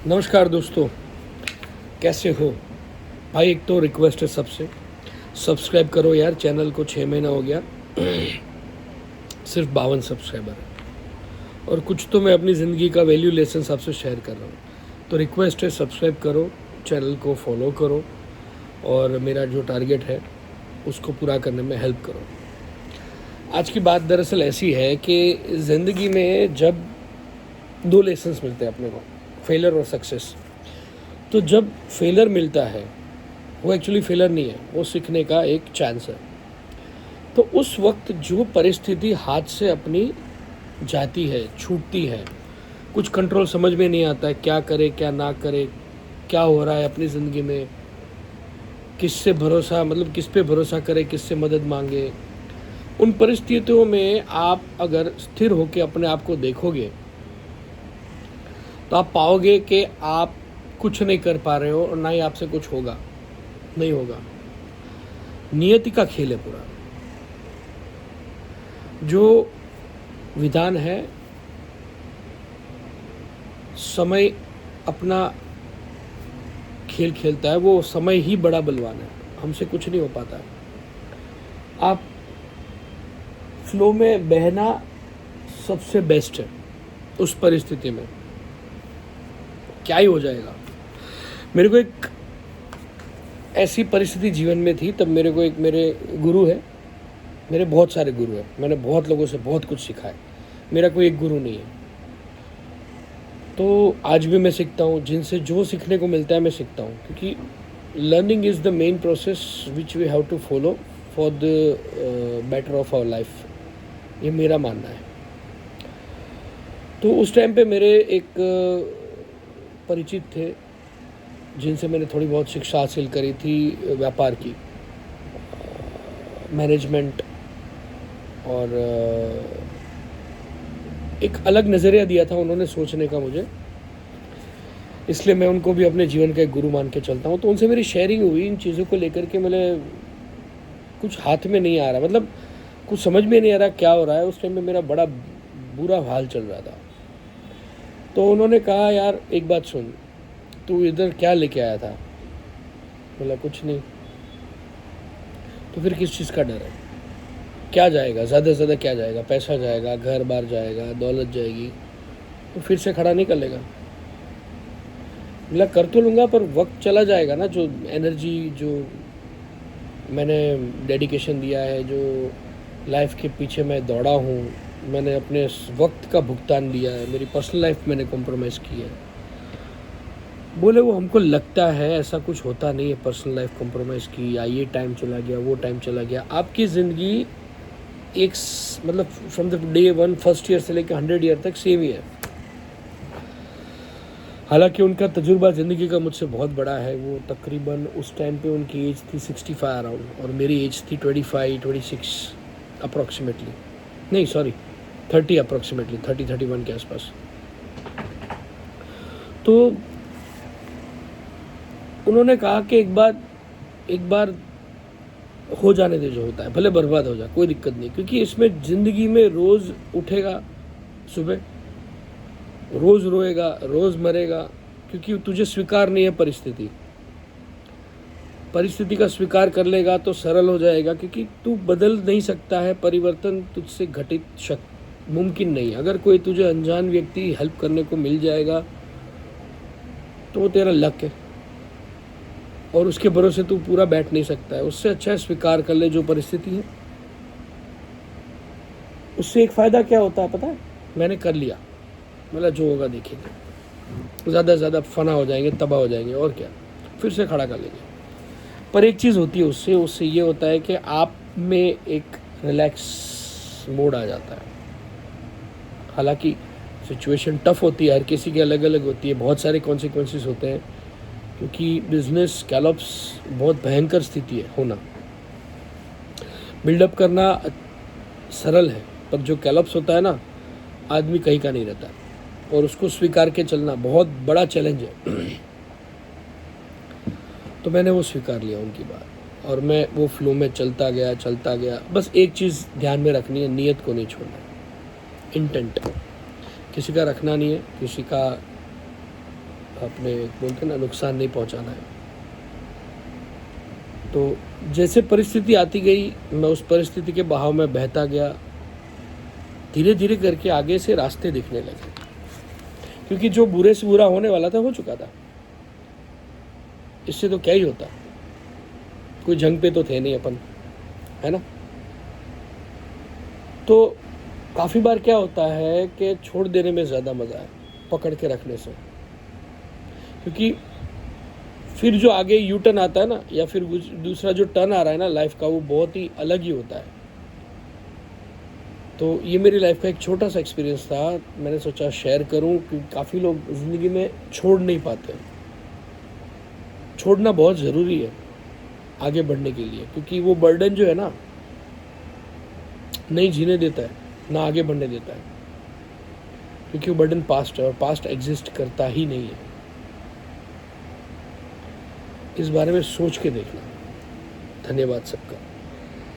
नमस्कार दोस्तों, कैसे हो भाई। एक तो रिक्वेस्ट है सबसे, सब्सक्राइब करो यार। चैनल को 6 महीना हो गया, सिर्फ 52 सब्सक्राइबर है और कुछ तो मैं अपनी ज़िंदगी का वैल्यू लेसन सबसे शेयर कर रहा हूँ। तो रिक्वेस्ट है, सब्सक्राइब करो, चैनल को फॉलो करो और मेरा जो टारगेट है उसको पूरा करने में हेल्प करो। आज की बात दरअसल ऐसी है कि ज़िंदगी में जब 2 लेसन्स मिलते हैं अपने को, फेलियर और सक्सेस। तो जब फेलियर मिलता है, वो एक्चुअली फेलियर नहीं है, वो सीखने का एक चांस है। तो उस वक्त जो परिस्थिति हाथ से अपनी जाती है, छूटती है, कुछ कंट्रोल समझ में नहीं आता है, क्या करे क्या ना करे, क्या हो रहा है अपनी ज़िंदगी में, किससे भरोसा, मतलब किस पे भरोसा करे, किससे मदद मांगे। उन परिस्थितियों में आप अगर स्थिर होकर अपने आप को देखोगे तो आप पाओगे कि आप कुछ नहीं कर पा रहे हो और ना ही आपसे कुछ होगा, नहीं होगा। नियति का खेल है पूरा। जो विधान है, समय अपना खेल खेलता है, वो समय ही बड़ा बलवान है, हमसे कुछ नहीं हो पाता है। आप फ्लो में बहना सबसे बेस्ट है। उस परिस्थिति में क्या ही हो जाएगा। मेरे को एक ऐसी परिस्थिति जीवन में थी, तब मेरे को एक, मेरे गुरु है, मेरे बहुत सारे गुरु हैं, मैंने बहुत लोगों से बहुत कुछ सीखा है, मेरा कोई एक गुरु नहीं है। तो आज भी मैं सीखता हूँ, जिनसे जो सीखने को मिलता है मैं सीखता हूँ, क्योंकि learning is the main process which we have to follow for the better of our life, ये मेरा मानना है। तो उस टाइम पे मेरे एक परिचित थे जिनसे मैंने थोड़ी बहुत शिक्षा हासिल करी थी व्यापार की, मैनेजमेंट, और एक अलग नज़रिया दिया था उन्होंने सोचने का मुझे, इसलिए मैं उनको भी अपने जीवन का एक गुरु मान के चलता हूँ। तो उनसे मेरी शेयरिंग हुई इन चीज़ों को लेकर के, मैंने कुछ हाथ में नहीं आ रहा, मतलब कुछ समझ में नहीं आ रहा क्या हो रहा है। उस टाइम में मेरा बड़ा बुरा हाल चल रहा था। तो उन्होंने कहा, यार एक बात सुन, तू इधर क्या लेके आया था? बोला कुछ नहीं। तो फिर किस चीज़ का डर है? क्या जाएगा, ज़्यादा से ज़्यादा क्या जाएगा? पैसा जाएगा, घर बार जाएगा, दौलत जाएगी, तो फिर से खड़ा नहीं कर लेगा। बोला कर तो लूँगा, पर वक्त चला जाएगा ना। जो एनर्जी, जो मैंने डेडिकेशन दिया है, जो लाइफ के पीछे मैं दौड़ा हूँ, मैंने अपने वक्त का भुगतान दिया है, मेरी पर्सनल लाइफ मैंने कॉम्प्रोमाइज़ की है। बोले वो हमको लगता है ऐसा कुछ होता नहीं है, पर्सनल लाइफ कॉम्प्रोमाइज़ की, या ये टाइम चला गया, वो टाइम चला गया। आपकी ज़िंदगी एक मतलब from the day 1, first year से लेकर 100 ईयर तक सेम ही है। हालांकि उनका तजुर्बा ज़िंदगी का मुझसे बहुत बड़ा है। वो तकरीबन उस टाइम पे उनकी एज थी 65 अराउंड, और मेरी एज थी 25-26 अप्रॉक्सीमेटली, नहीं सॉरी 30 अप्रॉक्सीमेटली, 30-31 के आसपास। तो उन्होंने कहा कि एक बार हो जाने दे, जो होता है भले बर्बाद हो जाए, कोई दिक्कत नहीं, क्योंकि इसमें ज़िंदगी में रोज़ उठेगा सुबह, रोज़ रोएगा, रोज़ मरेगा, क्योंकि तुझे स्वीकार नहीं है परिस्थिति का स्वीकार कर लेगा तो सरल हो जाएगा, क्योंकि तू बदल नहीं सकता है। परिवर्तन तुझसे घटित मुमकिन नहीं। अगर कोई तुझे अनजान व्यक्ति हेल्प करने को मिल जाएगा तो वो तेरा लक है, और उसके भरोसे तू पूरा बैठ नहीं सकता है। उससे अच्छा है स्वीकार कर ले जो परिस्थिति है। उससे एक फ़ायदा क्या होता है पता है? मैंने कर लिया, मतलब जो होगा देखेंगे, ज़्यादा से ज़्यादा फना हो जाएंगे, तबाह हो जाएंगे, और क्या, फिर से खड़ा कर लेंगे। पर एक चीज़ होती है उससे ये होता है कि आप में एक रिलैक्स मोड आ जाता है। हालांकि सिचुएशन टफ होती है, हर किसी की अलग अलग होती है, बहुत सारे कॉन्सिक्वेंसेस होते हैं, क्योंकि बिजनेस स्कैलप्स बहुत भयंकर स्थिति है होना। बिल्डअप करना सरल है, पर जो कैलप्स होता है ना, आदमी कहीं का नहीं रहता, और उसको स्वीकार के चलना बहुत बड़ा चैलेंज है। तो मैंने वो स्वीकार लिया उनकी बात, और मैं वो फ्लो में चलता गया। बस एक चीज़ ध्यान में रखनी है, नीयत को नहीं छोड़ना, इंटेंट किसी का रखना नहीं है, किसी का अपने बोलते ना नुकसान नहीं पहुंचाना है। तो जैसे परिस्थिति आती गई मैं उस परिस्थिति के बहाव में बहता गया, धीरे धीरे करके आगे से रास्ते दिखने लगे, क्योंकि जो बुरे से बुरा होने वाला था हो चुका था। इससे तो क्या ही होता, कोई जंग पे तो थे नहीं अपन, है ना। तो काफ़ी बार क्या होता है कि छोड़ देने में ज़्यादा मज़ा है पकड़ के रखने से, क्योंकि फिर जो आगे यू टर्न आता है ना, या फिर दूसरा जो टर्न आ रहा है ना लाइफ का, वो बहुत ही अलग ही होता है। तो ये मेरी लाइफ का एक छोटा सा एक्सपीरियंस था, मैंने सोचा शेयर करूं, क्योंकि काफ़ी लोग ज़िंदगी में छोड़ नहीं पाते। छोड़ना बहुत ज़रूरी है आगे बढ़ने के लिए, क्योंकि वो बर्डन जो है ना नहीं जीने देता है, ना आगे बढ़ने देता है, क्योंकि वो बर्डन पास्ट है और पास्ट एग्जिस्ट करता ही नहीं है। इस बारे में सोच के देखना। धन्यवाद सबका।